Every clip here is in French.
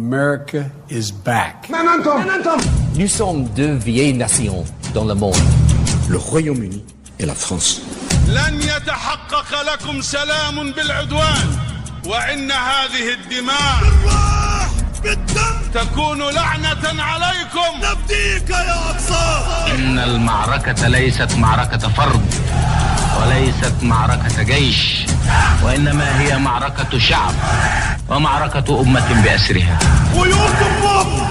America is back. Nous sommes deux vieilles nations dans le monde. Le Royaume-Uni et la France. لن يتحقق لكم سلام بالعدوان وإن هذه الدماء بالدم تكون لعنة عليكم نفديك يا أقصى. إن المعركة ليست معركة فرد وليست معركة جيش وإنما هي معركة شعب ومعركة أمة بأسرها. بيوتكم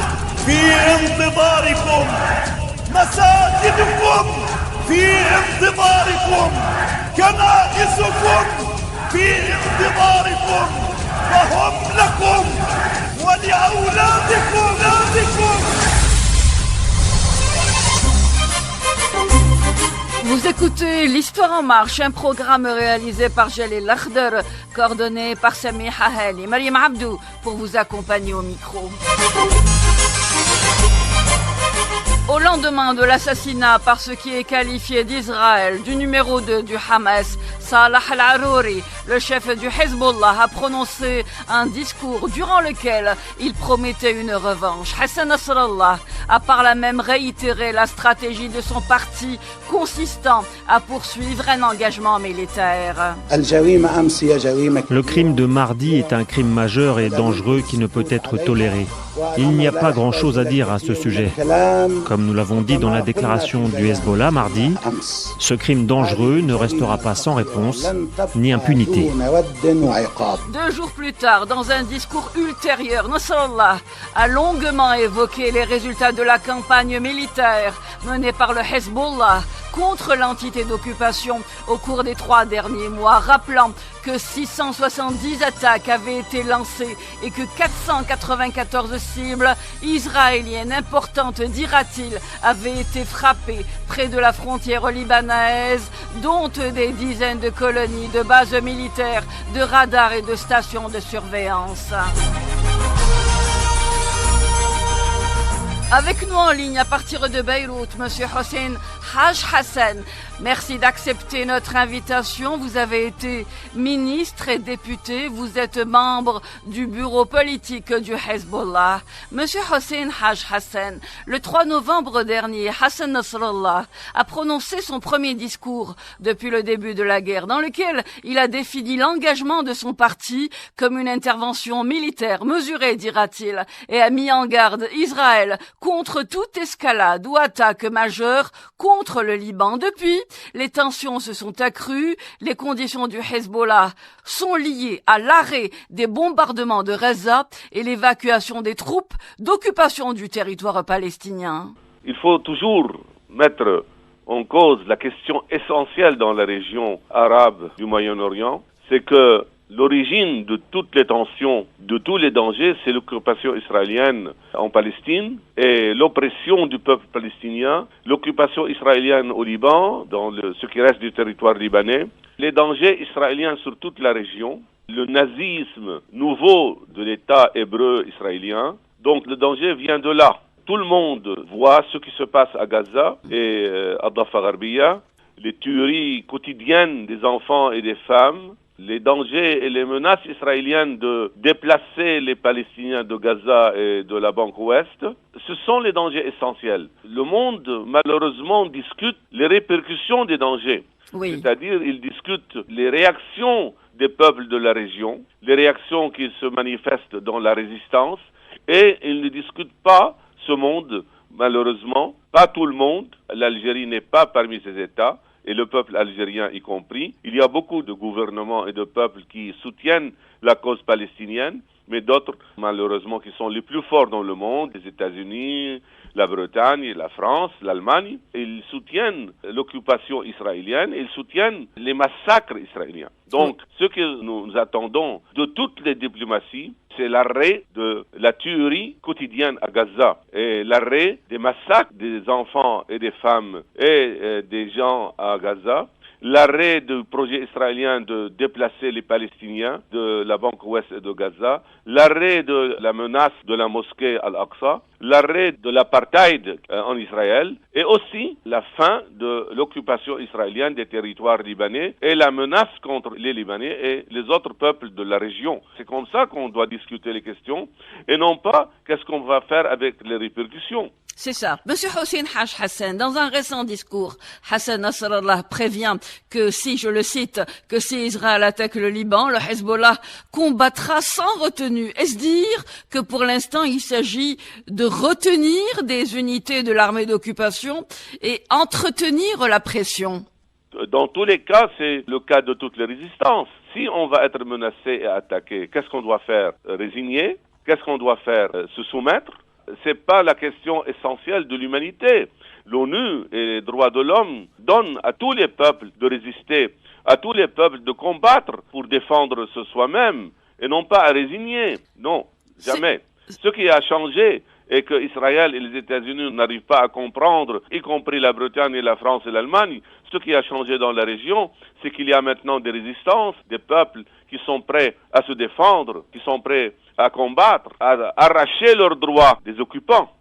في انتظاركم، مساجدكم في انتظاركم، كنائسكم في انتظاركم، فهم لكم ولأولادكم. Vous écoutez l'Histoire en marche, un programme réalisé par Jalil Lakhdar, coordonné par Sami Hahel et Mariam Abdou pour vous accompagner au micro. Au lendemain de l'assassinat par ce qui est qualifié d'Israël du numéro 2 du Hamas, Salah al-Arouri, le chef du Hezbollah, a prononcé un discours durant lequel il promettait une revanche. Hassan Nasrallah a par là même réitéré la stratégie de son parti consistant à poursuivre un engagement militaire. Le crime de mardi est un crime majeur et dangereux qui ne peut être toléré. Il n'y a pas grand-chose à dire à ce sujet. Comme nous l'avons dit dans la déclaration du Hezbollah mardi, ce crime dangereux ne restera pas sans réponse ni impunité. 2 jours plus tard, dans un discours ultérieur, Nasrallah a longuement évoqué les résultats de la campagne militaire menée par le Hezbollah contre l'entité d'occupation au cours des 3 derniers mois, rappelant que 670 attaques avaient été lancées et que 494 cibles israéliennes importantes, dira-t-il, avaient été frappées près de la frontière libanaise, dont des dizaines de colonies, de bases militaires, de radars et de stations de surveillance. Avec nous en ligne à partir de Beyrouth, Monsieur Hossein Haj Hassan. Merci d'accepter notre invitation. Vous avez été ministre et député. Vous êtes membre du bureau politique du Hezbollah. Monsieur Hossein Haj Hassan, le 3 novembre dernier, Hassan Nasrallah a prononcé son premier discours depuis le début de la guerre, dans lequel il a défini l'engagement de son parti comme une intervention militaire mesurée, dira-t-il, et a mis en garde Israël contre toute escalade ou attaque majeure contre le Liban. Depuis, les tensions se sont accrues, les conditions du Hezbollah sont liées à l'arrêt des bombardements de Gaza et l'évacuation des troupes d'occupation du territoire palestinien. Il faut toujours mettre en cause la question essentielle dans la région arabe du Moyen-Orient, c'est que l'origine de toutes les tensions, de tous les dangers, c'est l'occupation israélienne en Palestine et l'oppression du peuple palestinien, l'occupation israélienne au Liban, dans ce qui reste du territoire libanais, les dangers israéliens sur toute la région, le nazisme nouveau de l'État hébreu israélien. Donc le danger vient de là. Tout le monde voit ce qui se passe à Gaza et à Dafa Gharbia, les tueries quotidiennes des enfants et des femmes, les dangers et les menaces israéliennes de déplacer les Palestiniens de Gaza et de la banque ouest, ce sont les dangers essentiels. Le monde, malheureusement, discute les répercussions des dangers. Oui. C'est-à-dire, il discute les réactions des peuples de la région, les réactions qui se manifestent dans la résistance, et il ne discute pas ce monde, malheureusement, pas tout le monde. L'Algérie n'est pas parmi ces États, et le peuple algérien y compris. Il y a beaucoup de gouvernements et de peuples qui soutiennent la cause palestinienne, mais d'autres, malheureusement, qui sont les plus forts dans le monde, les États-Unis, la Bretagne, la France, l'Allemagne, ils soutiennent l'occupation israélienne, ils soutiennent les massacres israéliens. Donc, ce que nous attendons de toutes les diplomaties, c'est l'arrêt de la tuerie quotidienne à Gaza et l'arrêt des massacres des enfants et des femmes et des gens à Gaza, l'arrêt du projet israélien de déplacer les Palestiniens de la banque ouest et de Gaza, l'arrêt de la menace de la mosquée Al-Aqsa, l'arrêt de l'apartheid en Israël et aussi la fin de l'occupation israélienne des territoires libanais et la menace contre les Libanais et les autres peuples de la région. C'est comme ça qu'on doit discuter les questions et non pas qu'est-ce qu'on va faire avec les répercussions. C'est ça. Monsieur Hossein Haj Hassan, dans un récent discours, Hassan Nasrallah prévient que si, je le cite, que si Israël attaque le Liban, le Hezbollah combattra sans retenue. Est-ce dire que pour l'instant il s'agit de retenir des unités de l'armée d'occupation et entretenir la pression? Dans tous les cas, c'est le cas de toutes les résistances. Si on va être menacé et attaqué, qu'est-ce qu'on doit faire? Résigner? Qu'est-ce qu'on doit faire? Se soumettre? C'est pas la question essentielle de l'humanité. L'ONU et les droits de l'homme donnent à tous les peuples de résister, à tous les peuples de combattre pour défendre soi-même et non pas à résigner. Non, jamais. Ce qui a changé et que Israël et les États-Unis n'arrivent pas à comprendre, y compris la Bretagne et la France et l'Allemagne, ce qui a changé dans la région, c'est qu'il y a maintenant des résistances, des peuples qui sont prêts à se défendre, qui sont prêts à combattre, à arracher leurs droits des occupants.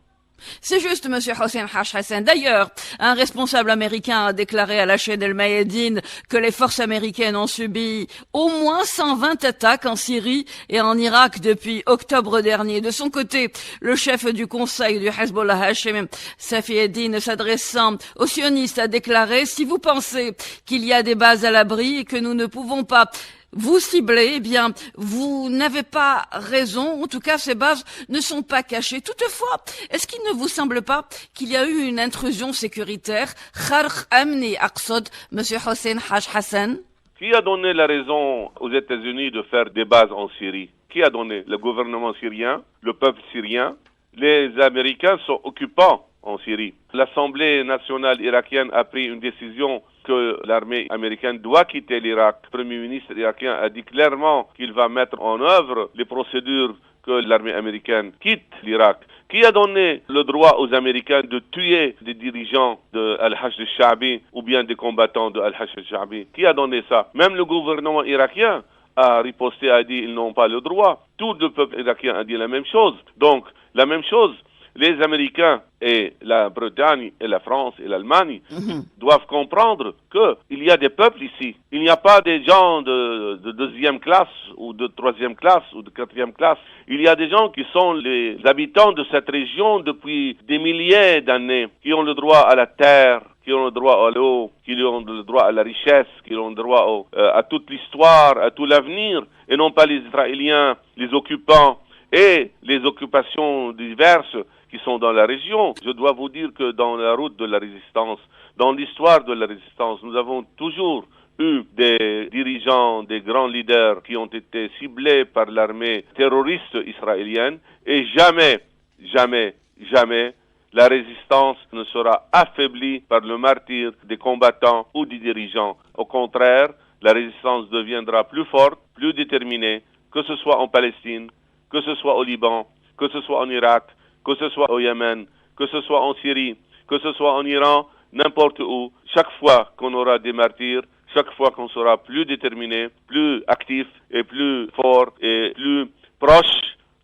C'est juste, monsieur Hossein Haj Hassan. D'ailleurs, un responsable américain a déclaré à la chaîne El Mayadeen que les forces américaines ont subi au moins 120 attaques en Syrie et en Irak depuis octobre dernier. De son côté, le chef du conseil du Hezbollah, Hachem Safieddine, s'adressant aux sionistes, a déclaré: si vous pensez qu'il y a des bases à l'abri et que nous ne pouvons pas vous ciblez, eh bien, vous n'avez pas raison. En tout cas, ces bases ne sont pas cachées. Toutefois, est-ce qu'il ne vous semble pas qu'il y a eu une intrusion sécuritaire? Kharq Amni Aqsod, monsieur Hossein Haj Hassan. Qui a donné la raison aux États-Unis de faire des bases en Syrie? Qui a donné? Le gouvernement syrien, le peuple syrien. Les Américains sont occupants en Syrie. L'Assemblée nationale irakienne a pris une décision que l'armée américaine doit quitter l'Irak. Le Premier ministre irakien a dit clairement qu'il va mettre en œuvre les procédures que l'armée américaine quitte l'Irak. Qui a donné le droit aux Américains de tuer des dirigeants de Al-Hashd al-Sha'bi ou bien des combattants de Al-Hashd al-Sha'bi? Qui a donné ça? Même le gouvernement irakien a riposté, a dit ils n'ont pas le droit. Tout le peuple irakien a dit la même chose. Donc, la même chose. Les Américains et la Bretagne et la France et l'Allemagne doivent comprendre qu'il y a des peuples ici. Il n'y a pas des gens de deuxième classe ou de troisième classe ou de quatrième classe. Il y a des gens qui sont les habitants de cette région depuis des milliers d'années, qui ont le droit à la terre, qui ont le droit à l'eau, qui ont le droit à la richesse, qui ont le droit à toute l'histoire, à tout l'avenir, et non pas les Israéliens, les occupants et les occupations diverses qui sont dans la région. Je dois vous dire que dans la route de la résistance, dans l'histoire de la résistance, nous avons toujours eu des dirigeants, des grands leaders qui ont été ciblés par l'armée terroriste israélienne et jamais, jamais, jamais la résistance ne sera affaiblie par le martyre des combattants ou des dirigeants. Au contraire, la résistance deviendra plus forte, plus déterminée, que ce soit en Palestine, que ce soit au Liban, que ce soit en Irak, que ce soit au Yémen, que ce soit en Syrie, que ce soit en Iran, n'importe où. Chaque fois qu'on aura des martyrs, chaque fois qu'on sera plus déterminé, plus actif et plus fort et plus proche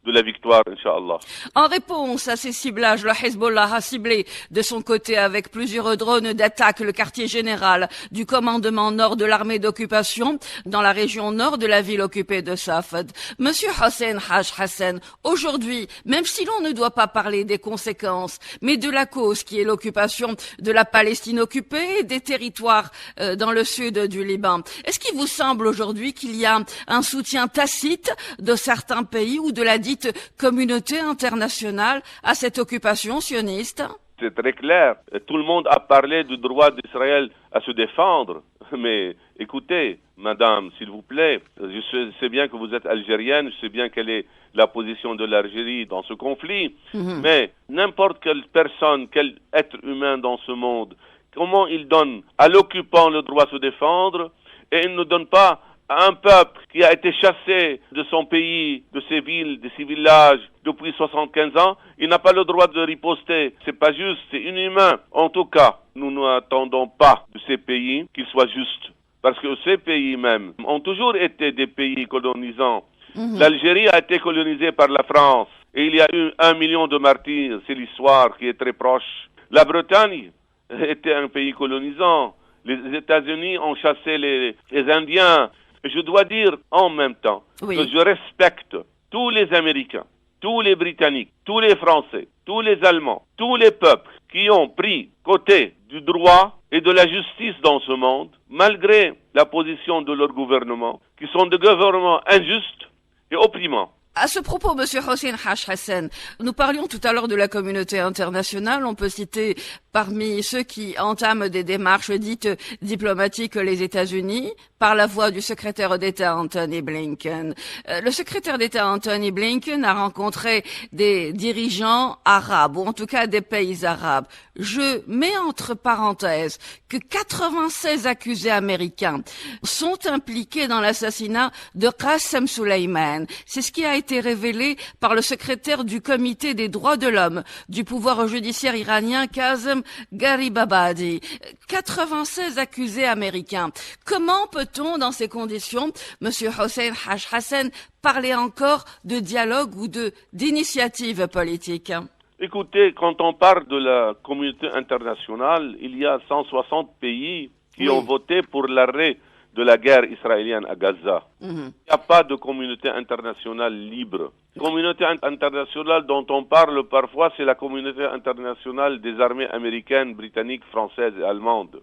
de la victoire, Inch'Allah. En réponse à ces ciblages, le Hezbollah a ciblé de son côté avec plusieurs drones d'attaque le quartier général du commandement nord de l'armée d'occupation dans la région nord de la ville occupée de Safed. Monsieur Hossein Haj Hassan, aujourd'hui, même si l'on ne doit pas parler des conséquences, mais de la cause qui est l'occupation de la Palestine occupée et des territoires dans le sud du Liban, est-ce qu'il vous semble aujourd'hui qu'il y a un soutien tacite de certains pays ou de la dite communauté internationale à cette occupation sioniste? C'est très clair. Tout le monde a parlé du droit d'Israël à se défendre. Mais écoutez, madame, s'il vous plaît, je sais bien que vous êtes algérienne, je sais bien quelle est la position de l'Algérie dans ce conflit, mais n'importe quelle personne, quel être humain dans ce monde, comment il donne à l'occupant le droit de se défendre et il ne donne pas à un peuple qui a été chassé de son pays, de ses villes, de ses villages depuis 75 ans, il n'a pas le droit de riposter. C'est pas juste, c'est inhumain. En tout cas, nous n'attendons pas de ces pays qu'ils soient justes. Parce que ces pays même ont toujours été des pays colonisants. L'Algérie a été colonisée par la France. et il y a eu 1 million de martyrs, c'est l'histoire qui est très proche. La Bretagne était un pays colonisant. Les États-Unis ont chassé les Indiens. Je dois dire en même temps que je respecte tous les Américains, tous les Britanniques, tous les Français, tous les Allemands, tous les peuples qui ont pris côté du droit et de la justice dans ce monde, malgré la position de leur gouvernement, qui sont des gouvernements injustes et opprimants. À ce propos, Monsieur Hossein Haj Hassan, nous parlions tout à l'heure de la communauté internationale. On peut citer parmi ceux qui entament des démarches dites diplomatiques les États-Unis, par la voix du secrétaire d'État Anthony Blinken. Le secrétaire d'État Anthony Blinken a rencontré des dirigeants arabes, ou en tout cas des pays arabes. Je mets entre parenthèses que 96 accusés américains sont impliqués dans l'assassinat de Qassem Soleimani. C'est ce qui a été révélé par le secrétaire du comité des droits de l'homme du pouvoir judiciaire iranien, Kazem Garibabadi. 96 accusés américains. Comment peut-on, dans ces conditions, Monsieur Hossein Haj Hassan, parler encore de dialogue ou d'initiative politique? Écoutez, quand on parle de la communauté internationale, il y a 160 pays qui ont voté pour l'arrêt de la guerre israélienne à Gaza. Il n'y a pas de communauté internationale libre. La communauté internationale dont on parle parfois, c'est la communauté internationale des armées américaines, britanniques, françaises et allemandes.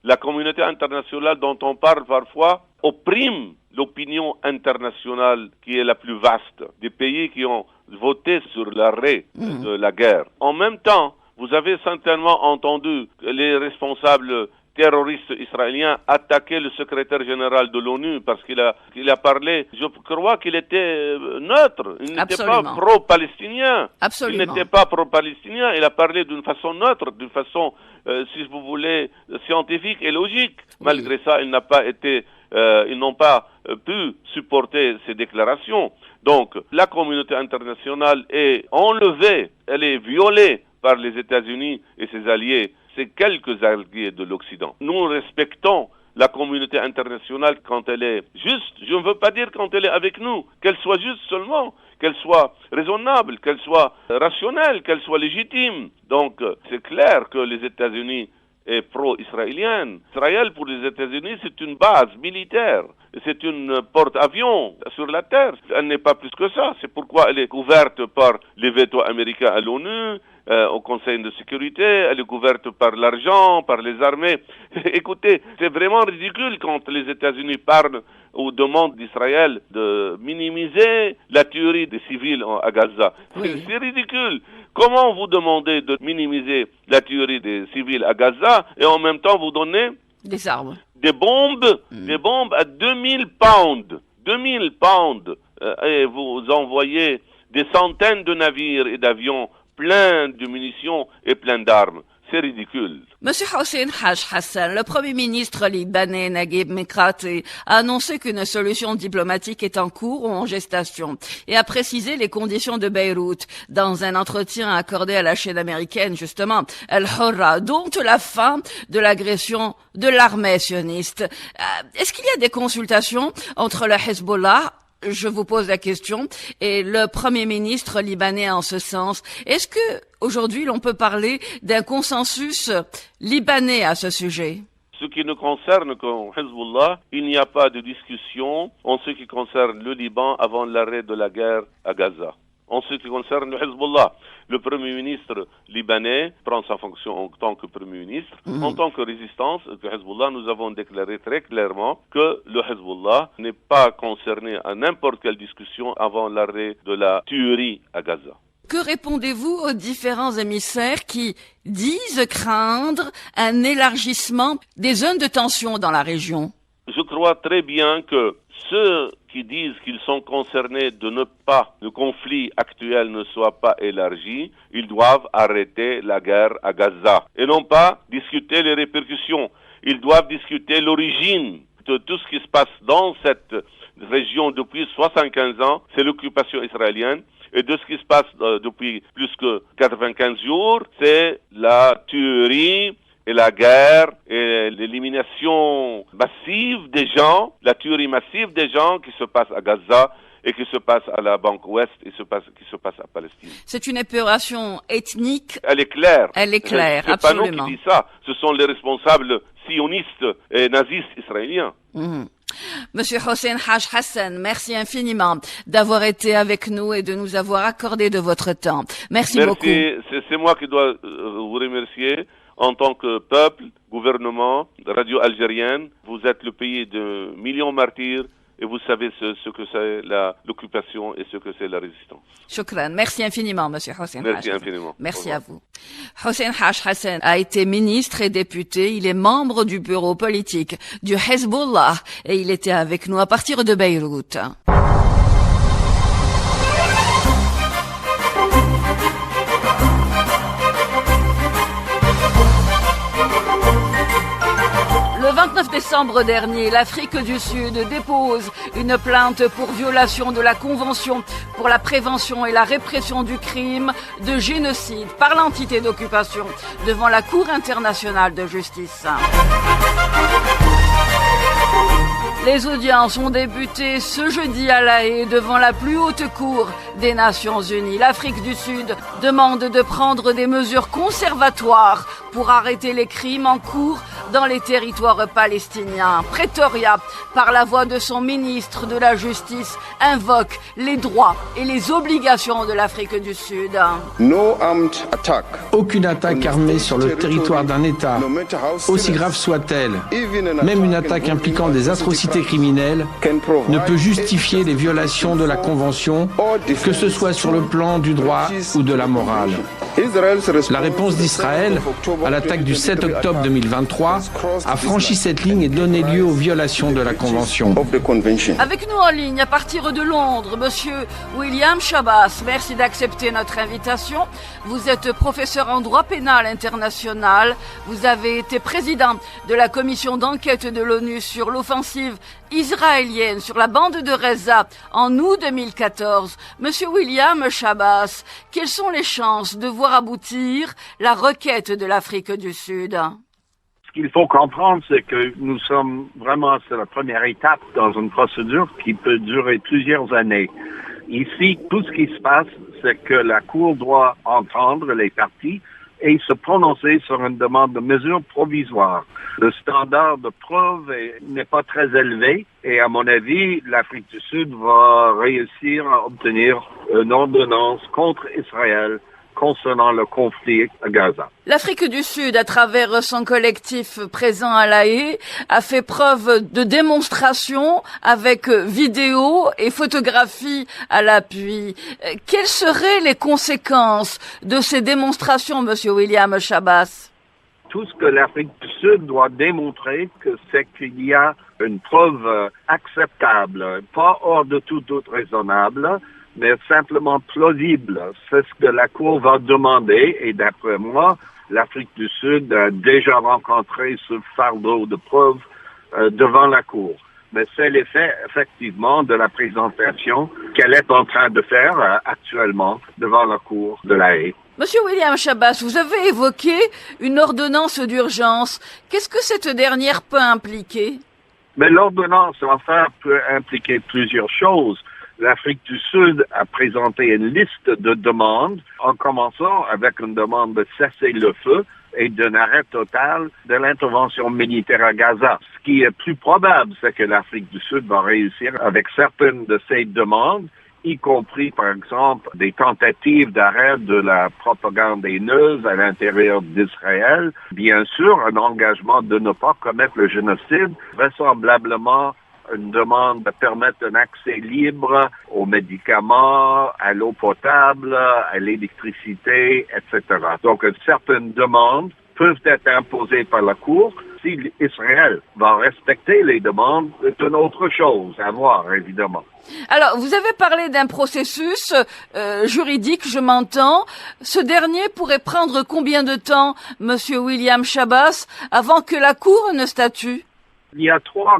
La communauté internationale dont on parle parfois opprime l'opinion internationale qui est la plus vaste, des pays qui ont voté sur l'arrêt de la guerre. En même temps, vous avez certainement entendu les responsables terroriste israélien attaquer le secrétaire général de l'ONU parce qu'il a parlé, je crois qu'il était neutre, il n'était pas pro-palestinien. Absolument. Il n'était pas pro-palestinien, il a parlé d'une façon neutre, d'une façon, si vous voulez, scientifique et logique. Malgré ça, ils n'ont pas pu supporter ces déclarations. Donc, la communauté internationale est enlevée, elle est violée par les États-Unis et ses alliés. C'est quelques alliés de l'Occident. Nous respectons la communauté internationale quand elle est juste. Je ne veux pas dire quand elle est avec nous, qu'elle soit juste seulement, qu'elle soit raisonnable, qu'elle soit rationnelle, qu'elle soit légitime. Donc, c'est clair que les États-Unis est pro-israélienne. Israël, pour les États-Unis, c'est une base militaire. C'est une porte-avions sur la terre. Elle n'est pas plus que ça. C'est pourquoi elle est couverte par les vétos américains à l'ONU, au Conseil de sécurité. Elle est couverte par l'argent, par les armées. Écoutez, c'est vraiment ridicule quand les États-Unis parlent ou demandent d'Israël de minimiser la tuerie des civils à Gaza. Oui. C'est ridicule. Comment vous demandez de minimiser la tuerie des civils à Gaza et en même temps vous donnez des armes, des bombes à 2000 pounds, 2000 pounds, et vous envoyez des centaines de navires et d'avions pleins de munitions et pleins d'armes. C'est ridicule. Monsieur Hossein Haj Hassan, le Premier ministre libanais Naguib Mikati a annoncé qu'une solution diplomatique est en cours ou en gestation et a précisé les conditions de Beyrouth dans un entretien accordé à la chaîne américaine, justement, Al-Hurra, dont la fin de l'agression de l'armée sioniste. Est-ce qu'il y a des consultations entre le Hezbollah, je vous pose la question, et le Premier ministre libanais en ce sens? Est-ce que aujourd'hui l'on peut parler d'un consensus libanais à ce sujet? Ce qui nous concerne comme Hezbollah, il n'y a pas de discussion en ce qui concerne le Liban avant l'arrêt de la guerre à Gaza. En ce qui concerne le Hezbollah, le Premier ministre libanais prend sa fonction en tant que Premier ministre. En tant que résistance du Hezbollah, nous avons déclaré très clairement que le Hezbollah n'est pas concerné à n'importe quelle discussion avant l'arrêt de la tuerie à Gaza. Que répondez-vous aux différents émissaires qui disent craindre un élargissement des zones de tension dans la région? Je crois très bien que ceux qui disent qu'ils sont concernés de ne pas, le conflit actuel ne soit pas élargi, ils doivent arrêter la guerre à Gaza et non pas discuter les répercussions. Ils doivent discuter l'origine de tout ce qui se passe dans cette région depuis 75 ans, c'est l'occupation israélienne. Et de ce qui se passe depuis plus que 95 jours, c'est la tuerie et la guerre et l'élimination massive des gens, la tuerie massive des gens qui se passe à Gaza et qui se passe à la banque ouest et qui se passe à Palestine. C'est une épuration ethnique. Elle est claire. Elle est claire, c'est absolument. pas nous qui disons ça. Ce sont les responsables sionistes et nazistes israéliens. Monsieur Hossein Haj Hassan, merci infiniment d'avoir été avec nous et de nous avoir accordé de votre temps. Merci beaucoup. C'est moi qui dois vous remercier en tant que peuple, gouvernement, radio algérienne. Vous êtes le pays de millions de martyrs et vous savez ce que c'est l'occupation et ce que c'est la résistance. Shukran. Merci infiniment, monsieur Hossein Haj. Merci infiniment. Merci à vous. Hossein Haj Hassan a été ministre et député. Il est membre du bureau politique du Hezbollah et il était avec nous à partir de Beyrouth. Le 29 décembre dernier, l'Afrique du Sud dépose une plainte pour violation de la Convention pour la prévention et la répression du crime de génocide par l'entité d'occupation devant la Cour internationale de justice. Les audiences ont débuté ce jeudi à La Haye devant la plus haute cour des Nations Unies. L'Afrique du Sud demande de prendre des mesures conservatoires pour arrêter les crimes en cours dans les territoires palestiniens. Pretoria, par la voix de son ministre de la Justice, invoque les droits et les obligations de l'Afrique du Sud. Aucune attaque armée sur le territoire d'un État, aussi grave soit-elle, même une attaque impliquant des atrocités criminelles, ne peut justifier les violations de la Convention, que ce soit sur le plan du droit ou de la morale. La réponse d'Israël à l'attaque du 7 octobre 2023 a franchi cette ligne et donné lieu aux violations de la Convention. Avec nous en ligne, à partir de Londres, monsieur William Chabas, merci d'accepter notre invitation. Vous êtes professeur en droit pénal international. Vous avez été président de la commission d'enquête de l'ONU sur l'offensive israélienne sur la bande de Reza en août 2014. Monsieur William Chabas, quelles sont les chances de voir aboutir la requête de l'Afrique du Sud? Ce qu'il faut comprendre, c'est que nous sommes vraiment, c'est la première étape dans une procédure qui peut durer plusieurs années. Ici, tout ce qui se passe, c'est que la Cour doit entendre les parties et se prononcer sur une demande de mesures provisoires. Le standard de preuve n'est pas très élevé et, à mon avis, l'Afrique du Sud va réussir à obtenir une ordonnance contre Israël concernant le conflit à Gaza. L'Afrique du Sud, à travers son collectif présent à La Haye, a fait preuve de démonstration avec vidéos et photographies à l'appui. Quelles seraient les conséquences de ces démonstrations, monsieur William Chabas? Tout ce que l'Afrique du Sud doit démontrer, c'est qu'il y a une preuve acceptable, pas hors de tout doute raisonnable, mais simplement plausible. C'est ce que la Cour va demander et d'après moi, l'Afrique du Sud a déjà rencontré ce fardeau de preuves devant la Cour. Mais c'est l'effet, effectivement, de la présentation qu'elle est en train de faire actuellement devant la Cour de La Haye. Monsieur William Chabas, vous avez évoqué une ordonnance d'urgence. Qu'est-ce que cette dernière peut impliquer? Mais l'ordonnance, enfin, peut impliquer plusieurs choses. L'Afrique du Sud a présenté une liste de demandes, en commençant avec une demande de cesser le feu et d'un arrêt total de l'intervention militaire à Gaza. Ce qui est plus probable, c'est que l'Afrique du Sud va réussir avec certaines de ces demandes, y compris, par exemple, des tentatives d'arrêt de la propagande haineuse à l'intérieur d'Israël. Bien sûr, un engagement de ne pas commettre le génocide, vraisemblablement une demande de permettre un accès libre aux médicaments, à l'eau potable, à l'électricité, etc. Donc, certaines demandes peuvent être imposées par la Cour. Si Israël va respecter les demandes, c'est une autre chose à voir, évidemment. Alors, vous avez parlé d'un processus juridique, je m'entends. Ce dernier pourrait prendre combien de temps, monsieur William Chabas, avant que la Cour ne statue? Il y a trois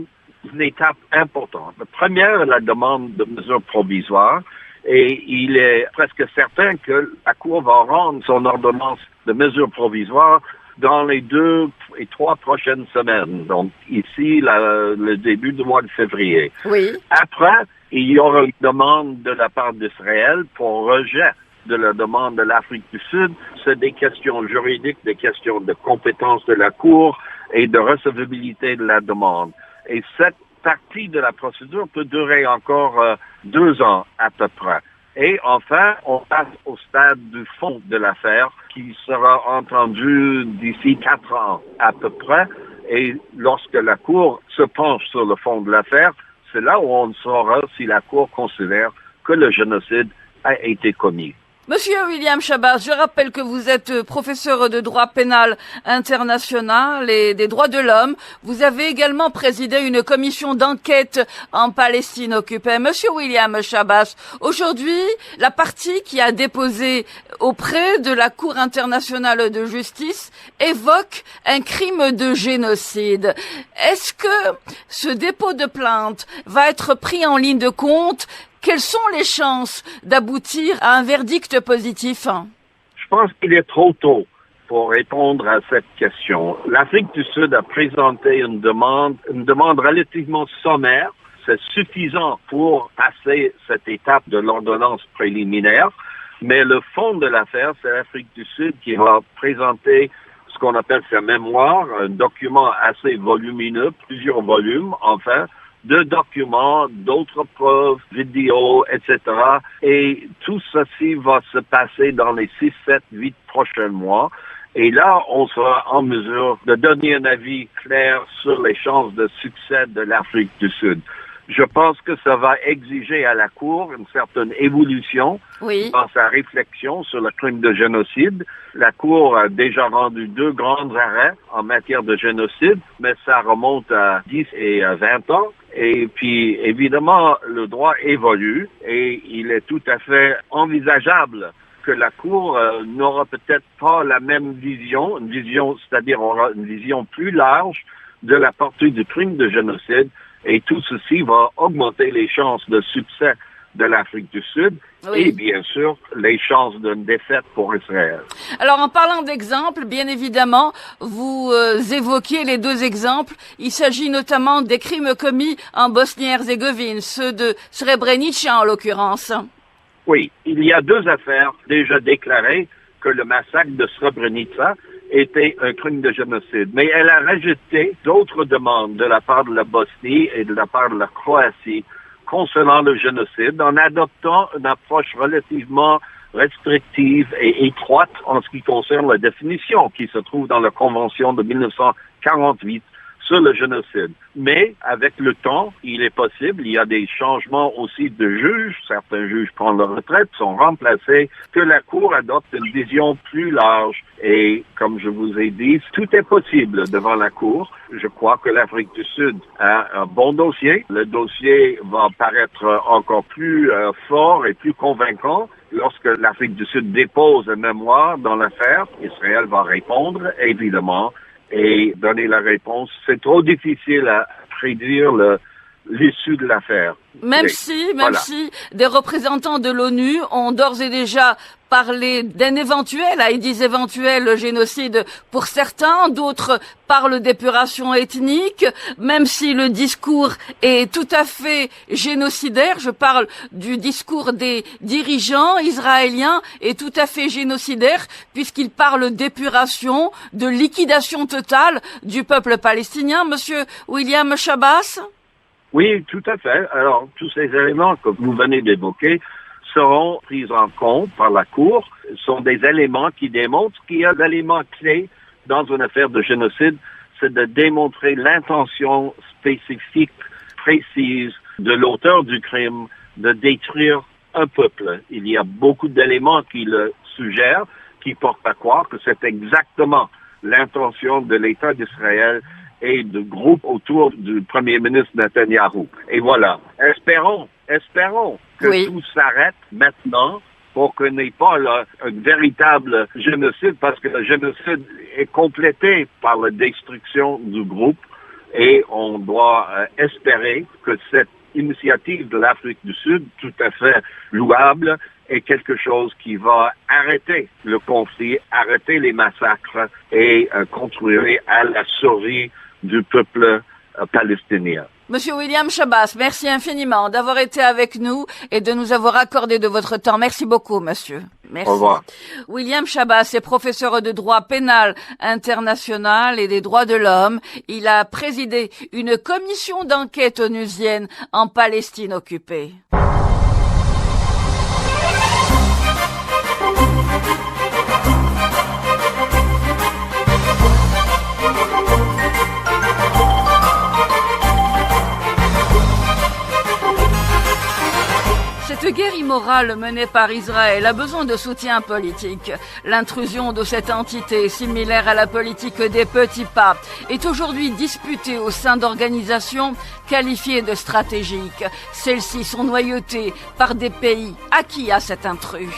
étapes importantes. La première est la demande de mesures provisoires et il est presque certain que la Cour va rendre son ordonnance de mesures provisoires dans les 2 et 3 prochaines semaines. Donc ici, le début du mois de février. Oui. Après, il y aura une demande de la part d'Israël pour rejet de la demande de l'Afrique du Sud. C'est des questions juridiques, des questions de compétence de la Cour et de recevabilité de la demande. Et cette partie de la procédure peut durer encore 2 ans à peu près. Et enfin, on passe au stade du fond de l'affaire qui sera entendu d'ici 4 ans à peu près. Et lorsque la Cour se penche sur le fond de l'affaire, c'est là où on saura si la Cour considère que le génocide a été commis. Monsieur William Schabas, je rappelle que vous êtes professeur de droit pénal international et des droits de l'homme. Vous avez également présidé une commission d'enquête en Palestine occupée. Monsieur William Schabas, aujourd'hui, la partie qui a déposé auprès de la Cour internationale de justice évoque un crime de génocide. Est-ce que ce dépôt de plainte va être pris en ligne de compte? Quelles sont les chances d'aboutir à un verdict positif? Je pense qu'il est trop tôt pour répondre à cette question. L'Afrique du Sud a présenté une demande relativement sommaire. C'est suffisant pour passer cette étape de l'ordonnance préliminaire. Mais le fond de l'affaire, c'est l'Afrique du Sud qui va présenter ce qu'on appelle sa mémoire, un document assez volumineux, plusieurs volumes, enfin, de documents, d'autres preuves, vidéos, etc. Et tout ceci va se passer dans les 6, 7, 8 prochains mois. Et là, on sera en mesure de donner un avis clair sur les chances de succès de l'Afrique du Sud. Je pense que ça va exiger à la Cour une certaine évolution dans sa réflexion sur le crime de génocide. La Cour a déjà rendu 2 grands arrêts en matière de génocide, mais ça remonte à 10 et 20 ans. Et puis, évidemment, le droit évolue et il est tout à fait envisageable que la Cour n'aura peut-être pas la même vision, c'est-à-dire aura une vision plus large de la portée du crime de génocide. Et tout ceci va augmenter les chances de succès de l'Afrique du Sud et bien sûr les chances d'une défaite pour Israël. Alors en parlant d'exemples, bien évidemment, vous évoquiez les 2 exemples. Il s'agit notamment des crimes commis en Bosnie-Herzégovine, ceux de Srebrenica en l'occurrence. Oui, il y a 2 affaires déjà déclarées que le massacre de Srebrenica était un crime de génocide. Mais elle a rejeté d'autres demandes de la part de la Bosnie et de la part de la Croatie concernant le génocide en adoptant une approche relativement restrictive et étroite en ce qui concerne la définition qui se trouve dans la Convention de 1948 sur le génocide. Mais avec le temps, il est possible, il y a des changements aussi de juges, certains juges prennent leur retraite, sont remplacés, que la Cour adopte une vision plus large. Et comme je vous ai dit, tout est possible devant la Cour. Je crois que l'Afrique du Sud a un bon dossier. Le dossier va paraître encore plus fort et plus convaincant lorsque l'Afrique du Sud dépose un mémoire dans l'affaire. Israël va répondre, évidemment, et donner la réponse. C'est trop difficile à prédire l'issue de l'affaire. Même si des représentants de l'ONU ont d'ores et déjà parlé d'un éventuel, ils disent éventuel génocide pour certains, d'autres parlent d'épuration ethnique, même si le discours est tout à fait génocidaire, je parle du discours des dirigeants israéliens est tout à fait génocidaire puisqu'ils parlent d'épuration, de liquidation totale du peuple palestinien. Monsieur William Schabas? Oui, tout à fait. Alors, tous ces éléments que vous venez d'évoquer seront pris en compte par la Cour. Ce sont des éléments qui démontrent qu'il y a d'éléments clés dans une affaire de génocide, c'est de démontrer l'intention spécifique, précise de l'auteur du crime de détruire un peuple. Il y a beaucoup d'éléments qui le suggèrent, qui portent à croire que c'est exactement l'intention de l'État d'Israël et de groupes autour du premier ministre Netanyahou. Et voilà. Espérons que tout s'arrête maintenant pour qu'on n'ait pas là, un véritable génocide, parce que le génocide est complété par la destruction du groupe et on doit espérer que cette initiative de l'Afrique du Sud, tout à fait louable est quelque chose qui va arrêter le conflit, arrêter les massacres et contribuer à la survie du peuple palestinien. Monsieur William Schabas, merci infiniment d'avoir été avec nous et de nous avoir accordé de votre temps. Merci beaucoup, monsieur. Merci. Au revoir. William Schabas est professeur de droit pénal international et des droits de l'homme. Il a présidé une commission d'enquête onusienne en Palestine occupée. Cette guerre immorale menée par Israël a besoin de soutien politique. L'intrusion de cette entité, similaire à la politique des petits pas, est aujourd'hui disputée au sein d'organisations qualifiées de stratégiques. Celles-ci sont noyautées par des pays acquis à cet intrus.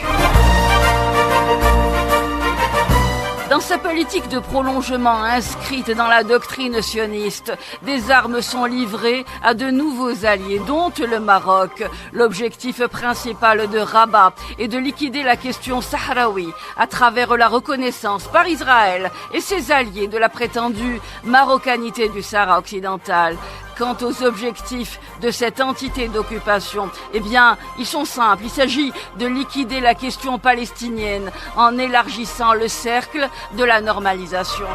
Dans sa politique de prolongement inscrite dans la doctrine sioniste, des armes sont livrées à de nouveaux alliés, dont le Maroc. L'objectif principal de Rabat est de liquider la question sahraoui à travers la reconnaissance par Israël et ses alliés de la prétendue marocanité du Sahara occidental. Quant aux objectifs de cette entité d'occupation, eh bien, ils sont simples. Il s'agit de liquider la question palestinienne en élargissant le cercle de la normalisation.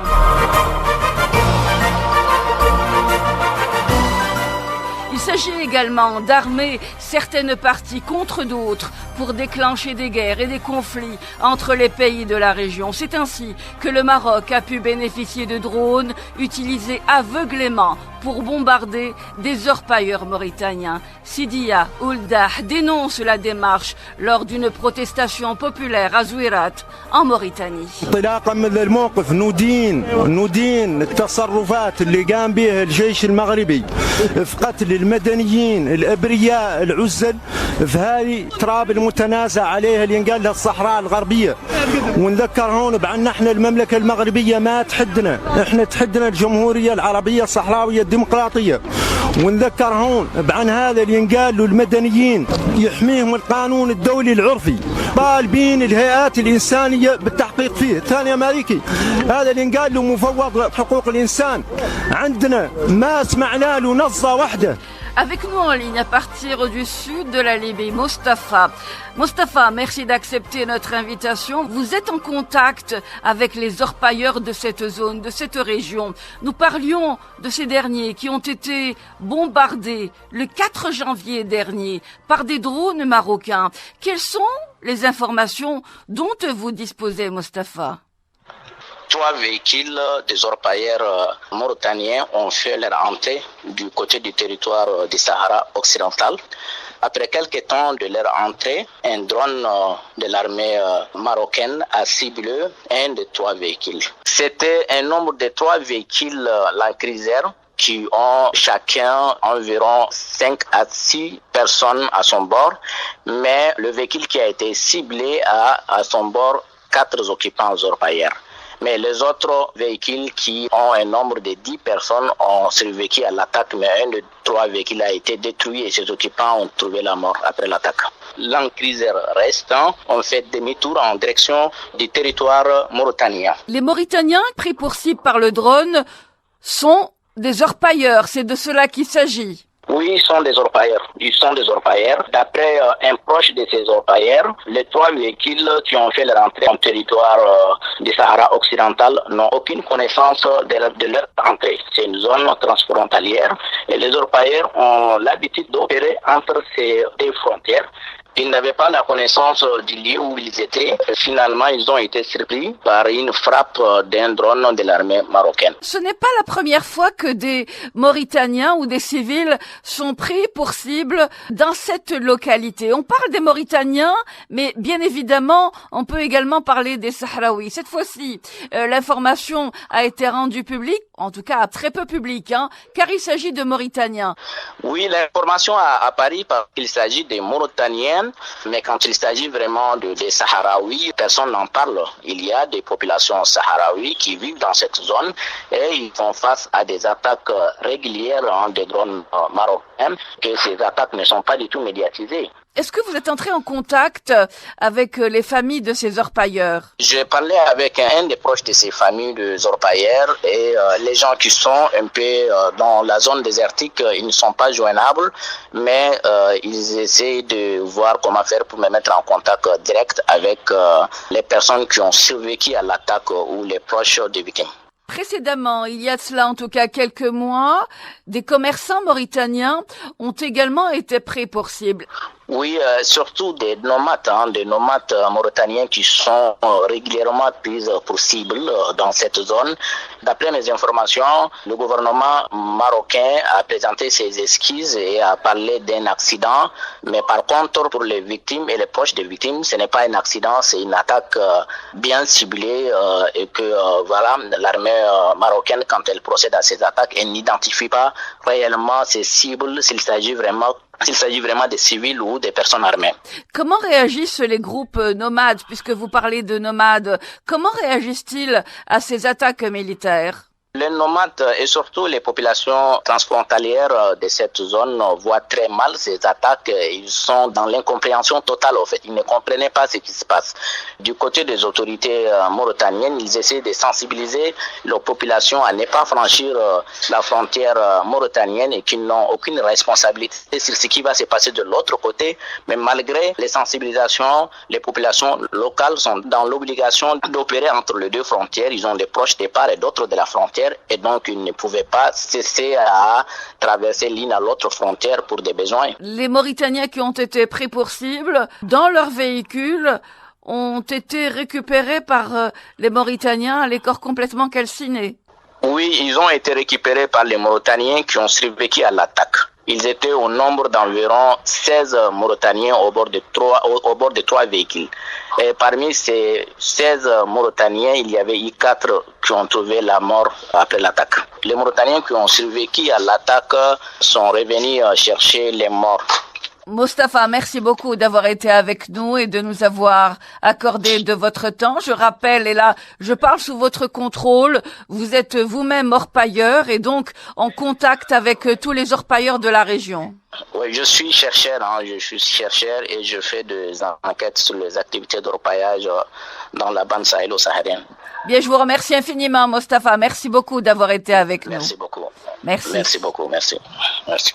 Il s'agit également d'armer certaines parties contre d'autres pour déclencher des guerres et des conflits entre les pays de la région. C'est ainsi que le Maroc a pu bénéficier de drones utilisés aveuglément pour bombarder des orpailleurs mauritaniens. Sidia Ouldah dénonce la démarche lors d'une protestation populaire à Zouirat, en Mauritanie. انطلاقا من الموقف ندين التصرفات اللي قام بها الجيش المغربي في قتل المدنيين الابرياء العزل في هذه تراب المتنازع عليها اللي ينقال لها الصحراء الغربيه. ونذكر هون بان احنا المملكه المغربيه ما تحدنا، احنا تحدنا الجمهوريه العربيه الصحراويه الديمقراطيه. ونذكر هون بان هذا اللي ينقال له المدنيين يحميهم القانون الدولي العرفي، طالبين الهيئات الانسانيه بالتحقيق فيه. ثاني امريكي هذا اللي ينقال له مفوض حقوق الانسان، عندنا ما سمعنا له نصه واحده. Avec nous en ligne à partir du sud de la Libye, Mostafa. Mostafa, merci d'accepter notre invitation. Vous êtes en contact avec les orpailleurs de cette zone, de cette région. Nous parlions de ces derniers qui ont été bombardés le 4 janvier dernier par des drones marocains. Quelles sont les informations dont vous disposez, Mostafa ? 3 véhicules des orpailleurs mauritaniens ont fait leur entrée du côté du territoire du Sahara occidental. Après quelques temps de leur entrée, un drone de l'armée marocaine a ciblé un des 3 véhicules. C'était un nombre de 3 véhicules Land Cruiser qui ont chacun environ 5 à 6 personnes à son bord, mais le véhicule qui a été ciblé a à son bord 4 occupants orpailleurs. Mais les autres véhicules qui ont un nombre de 10 personnes ont survécu à l'attaque, mais un des 3 véhicules a été détruit et ses occupants ont trouvé la mort après l'attaque. Land Cruiser restant ont fait demi-tour en direction du territoire mauritanien. Les Mauritaniens pris pour cible par le drone sont des orpailleurs, c'est de cela qu'il s'agit. Oui, ils sont des orpailleurs. D'après un proche de ces orpailleurs, les 3 véhicules qui ont fait leur entrée en territoire du Sahara occidental n'ont aucune connaissance de leur entrée. C'est une zone transfrontalière et les orpailleurs ont l'habitude d'opérer entre ces 2 frontières. Ils n'avaient pas la connaissance du lieu où ils étaient. Finalement, ils ont été surpris par une frappe d'un drone de l'armée marocaine. Ce n'est pas la première fois que des Mauritaniens ou des civils sont pris pour cible dans cette localité. On parle des Mauritaniens, mais bien évidemment, on peut également parler des Sahraouis. Cette fois-ci, l'information a été rendue publique, en tout cas très peu publique, car il s'agit de Mauritaniens. Oui, l'information a apparu parce qu'il s'agit des Mauritaniens. Mais quand il s'agit vraiment des Sahraouis, personne n'en parle. Il y a des populations sahraouis qui vivent dans cette zone et ils font face à des attaques régulières des drones marocains, que ces attaques ne sont pas du tout médiatisées. Est-ce que vous êtes entré en contact avec les familles de ces orpailleurs? J'ai parlé avec un des proches de ces familles de orpailleurs et les gens qui sont un peu dans la zone désertique, ils ne sont pas joignables, mais ils essaient de voir comment faire pour me mettre en contact direct avec les personnes qui ont survécu à l'attaque ou les proches des victimes. Précédemment, il y a de cela en tout cas quelques mois, des commerçants mauritaniens ont également été pris pour cible. Oui, surtout des nomades mauritaniens qui sont régulièrement pris pour cible dans cette zone. D'après mes informations, le gouvernement marocain a présenté ses excuses et a parlé d'un accident. Mais par contre, pour les victimes et les proches des victimes, ce n'est pas un accident, c'est une attaque bien ciblée et que voilà, l'armée marocaine, quand elle procède à ces attaques, elle n'identifie pas réellement ces cibles s'il s'agit vraiment des civils ou des personnes armées. Comment réagissent les groupes nomades, puisque vous parlez de nomades? Comment réagissent-ils à ces attaques militaires? Les nomades et surtout les populations transfrontalières de cette zone voient très mal ces attaques. Ils sont dans l'incompréhension totale, en fait. Ils ne comprenaient pas ce qui se passe. Du côté des autorités mauritaniennes, ils essaient de sensibiliser leur population à ne pas franchir la frontière mauritanienne et qu'ils n'ont aucune responsabilité sur ce qui va se passer de l'autre côté. Mais malgré les sensibilisations, les populations locales sont dans l'obligation d'opérer entre les deux frontières. Ils ont des proches de part et d'autres de la frontière. Et donc, ils ne pouvaient pas cesser à traverser l'une à l'autre frontière pour des besoins. Les Mauritaniens qui ont été pris pour cible, dans leurs véhicules, ont été récupérés par les Mauritaniens, les corps complètement calcinés. Oui, ils ont été récupérés par les Mauritaniens qui ont survécu à l'attaque. Ils étaient au nombre d'environ 16 Mauritaniens au bord de trois véhicules. Et parmi ces 16 Mauritaniens, il y avait eu 4 qui ont trouvé la mort après l'attaque. Les Mauritaniens qui ont survécu à l'attaque sont revenus chercher les morts. Mostafa, merci beaucoup d'avoir été avec nous et de nous avoir accordé de votre temps. Je rappelle, et là, je parle sous votre contrôle, vous êtes vous-même orpailleur et donc en contact avec tous les orpailleurs de la région. Oui, je suis chercheur et je fais des enquêtes sur les activités d'orpaillage dans la bande sahélo-saharienne. Bien, je vous remercie infiniment, Mostafa. Merci beaucoup d'avoir été avec nous. Merci beaucoup. Merci. Merci beaucoup, merci. Merci.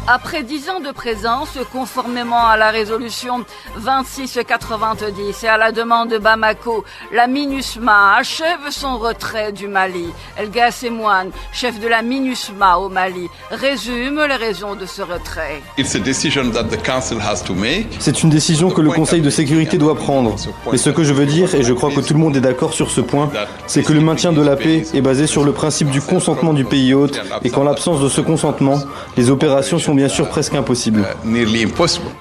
Après 10 ans de présence, conformément à la résolution 2690 et à la demande de Bamako, la MINUSMA achève son retrait du Mali. El Ghassemouane, chef de la MINUSMA au Mali, résume les raisons de ce retrait. C'est une décision que le Conseil de sécurité doit prendre. Et ce que je veux dire, et je crois que tout le monde est d'accord sur ce point, c'est que le maintien de la paix est basé sur le principe du consentement du pays hôte et qu'en l'absence de ce consentement, les opérations sont bien sûr presque impossibles.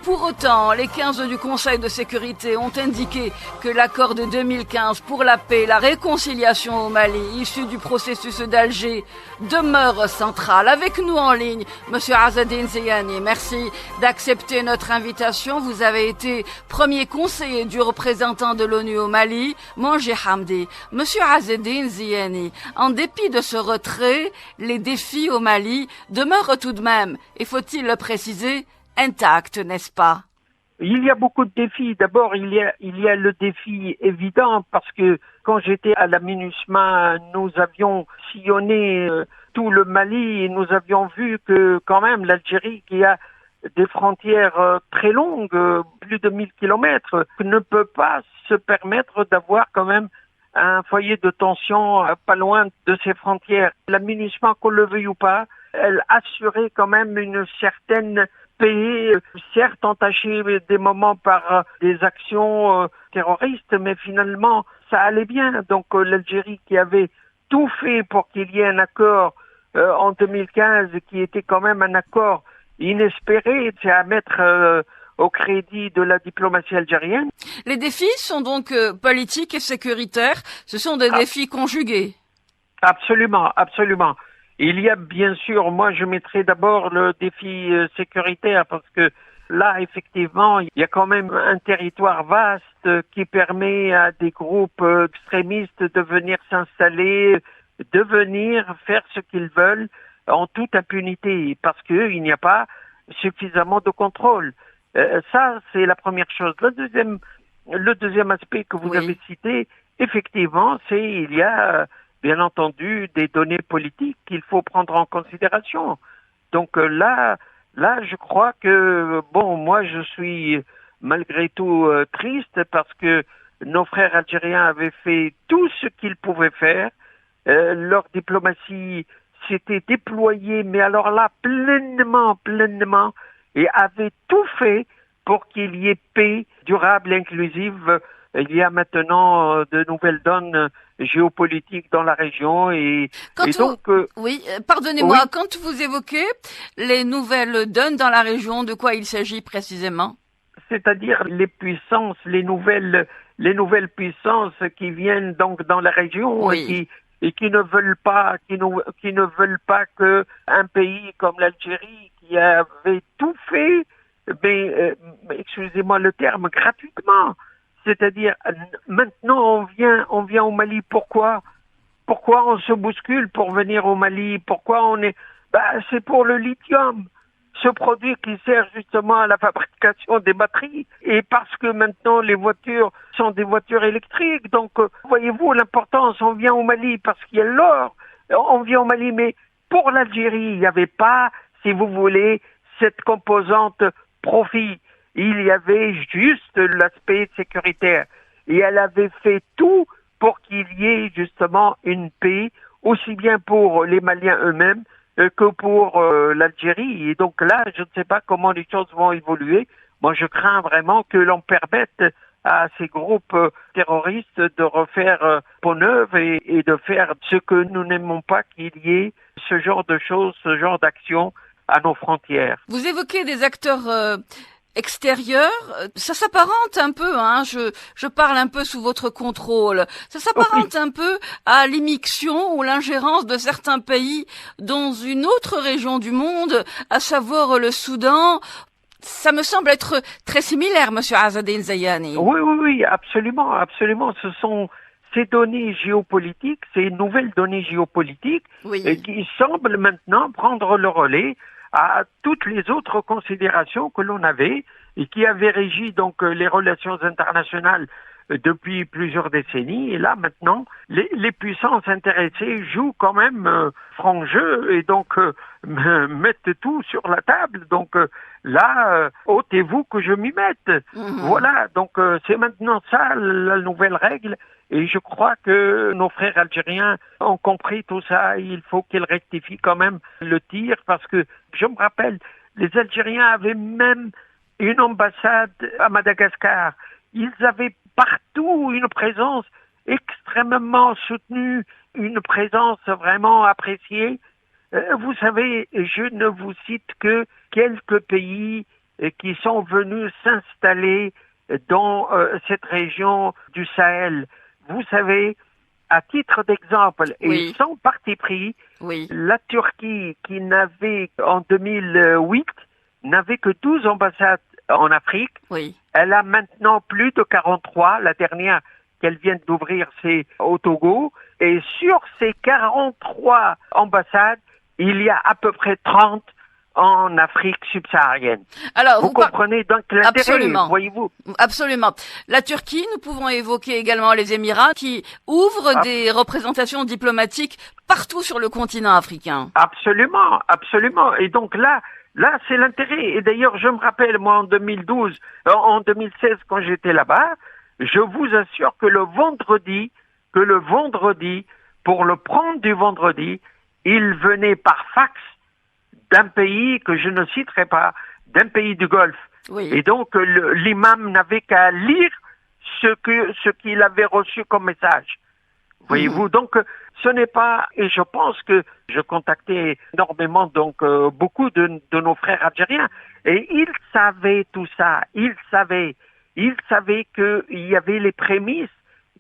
Pour autant, les 15 du Conseil de sécurité ont indiqué que l'accord de 2015 pour la paix et la réconciliation au Mali, issu du processus d'Alger, demeure central. Avec nous en ligne, Monsieur Azzedine Ziyani, merci d'accepter notre invitation. Vous avez été premier conseiller du représentant de l'ONU au Mali, Monji Hamdi. Monsieur Azzedine Ziyani, en dépit de ce retrait, les défis au Mali demeurent tout de même, et faut-il le préciser, intacts, n'est-ce pas? Il y a beaucoup de défis. D'abord, il y a le défi évident parce que quand j'étais à la MINUSMA, nous avions sillonné tout le Mali et nous avions vu que quand même l'Algérie, qui a des frontières très longues, plus de 1000 kilomètres, ne peut pas se permettre d'avoir quand même un foyer de tension pas loin de ses frontières. La MINUSMA, qu'on le veuille ou pas, elle assurait quand même une certaine paix, certes entachée des moments par des actions terroristes, mais finalement ça allait bien. Donc l'Algérie qui avait tout fait pour qu'il y ait un accord en 2015, qui était quand même un accord inespéré, c'est à mettre au crédit de la diplomatie algérienne. Les défis sont donc politiques et sécuritaires, ce sont des défis conjugués. Absolument, absolument. Il y a bien sûr, moi je mettrai d'abord le défi sécuritaire parce que là, effectivement, il y a quand même un territoire vaste qui permet à des groupes extrémistes de venir s'installer, de venir faire ce qu'ils veulent en toute impunité, parce qu'il n'y a pas suffisamment de contrôle. Ça, c'est la première chose. Le deuxième aspect que vous avez cité, effectivement, il y a bien entendu des données politiques qu'il faut prendre en considération. Donc là, je crois que, moi, je suis malgré tout triste parce que nos frères algériens avaient fait tout ce qu'ils pouvaient faire. Leur diplomatie s'était déployée, mais alors là, pleinement, et avait tout fait pour qu'il y ait paix durable et inclusive. Il y a maintenant de nouvelles donnes géopolitiques dans la région pardonnez-moi, quand vous évoquez les nouvelles donnes dans la région, de quoi il s'agit précisément? C'est-à-dire les puissances, les nouvelles puissances qui viennent donc dans la région et qui ne veulent pas que un pays comme l'Algérie qui avait tout fait, excusez-moi le terme, gratuitement. C'est-à-dire, maintenant, on vient au Mali. Pourquoi on se bouscule pour venir au Mali? Pourquoi c'est pour le lithium, ce produit qui sert justement à la fabrication des batteries. Et parce que maintenant, les voitures sont des voitures électriques. Donc, voyez-vous l'importance. On vient au Mali parce qu'il y a l'or. On vient au Mali, mais pour l'Algérie, il n'y avait pas, si vous voulez, cette composante profit. Il y avait juste l'aspect sécuritaire. Et elle avait fait tout pour qu'il y ait justement une paix, aussi bien pour les Maliens eux-mêmes que pour l'Algérie. Et donc là, je ne sais pas comment les choses vont évoluer. Moi, je crains vraiment que l'on permette à ces groupes terroristes de refaire peau neuve et de faire ce que nous n'aimons pas qu'il y ait ce genre de choses, ce genre d'actions à nos frontières. Vous évoquez des acteurs extérieur, ça s'apparente un peu, je parle un peu sous votre contrôle, ça s'apparente un peu à l'immixtion ou l'ingérence de certains pays dans une autre région du monde, à savoir le Soudan. Ça me semble être très similaire, Monsieur Azzedine Zayani. Oui, absolument. Ce sont ces données géopolitiques, ces nouvelles données géopolitiques qui semblent maintenant prendre le relais à toutes les autres considérations que l'on avait et qui avaient régi donc les relations internationales depuis plusieurs décennies. Et là, maintenant, les puissances intéressées jouent quand même franc jeu et donc mettent tout sur la table. Donc là, ôtez-vous que je m'y mette. Voilà, donc c'est maintenant ça la nouvelle règle. Et je crois que nos frères algériens ont compris tout ça. Il faut qu'ils rectifient quand même le tir parce que, je me rappelle, les Algériens avaient même une ambassade à Madagascar. Ils avaient partout une présence extrêmement soutenue, une présence vraiment appréciée. Vous savez, je ne vous cite que quelques pays qui sont venus s'installer dans cette région du Sahel. Vous savez, à titre d'exemple, et sans parti pris, la Turquie, qui n'avait, en 2008, n'avait que 12 ambassades en Afrique, elle a maintenant plus de 43. La dernière qu'elle vient d'ouvrir, c'est au Togo. Et sur ces 43 ambassades, il y a à peu près 30 en Afrique subsaharienne. Alors, vous comprenez donc l'intérêt, voyez-vous. Absolument. La Turquie, nous pouvons évoquer également les Émirats qui ouvrent des représentations diplomatiques partout sur le continent africain. Absolument. Et donc là, c'est l'intérêt. Et d'ailleurs, je me rappelle, moi, en 2016, quand j'étais là-bas, je vous assure que le vendredi, pour le prendre du vendredi, il venait par fax d'un pays que je ne citerai pas, d'un pays du Golfe. Et donc, l'imam n'avait qu'à lire ce qu'il avait reçu comme message. Voyez-vous, donc, ce n'est pas, et je pense que je contactais énormément, donc, beaucoup de nos frères algériens, et ils savaient tout ça, ils savaient qu'il y avait les prémices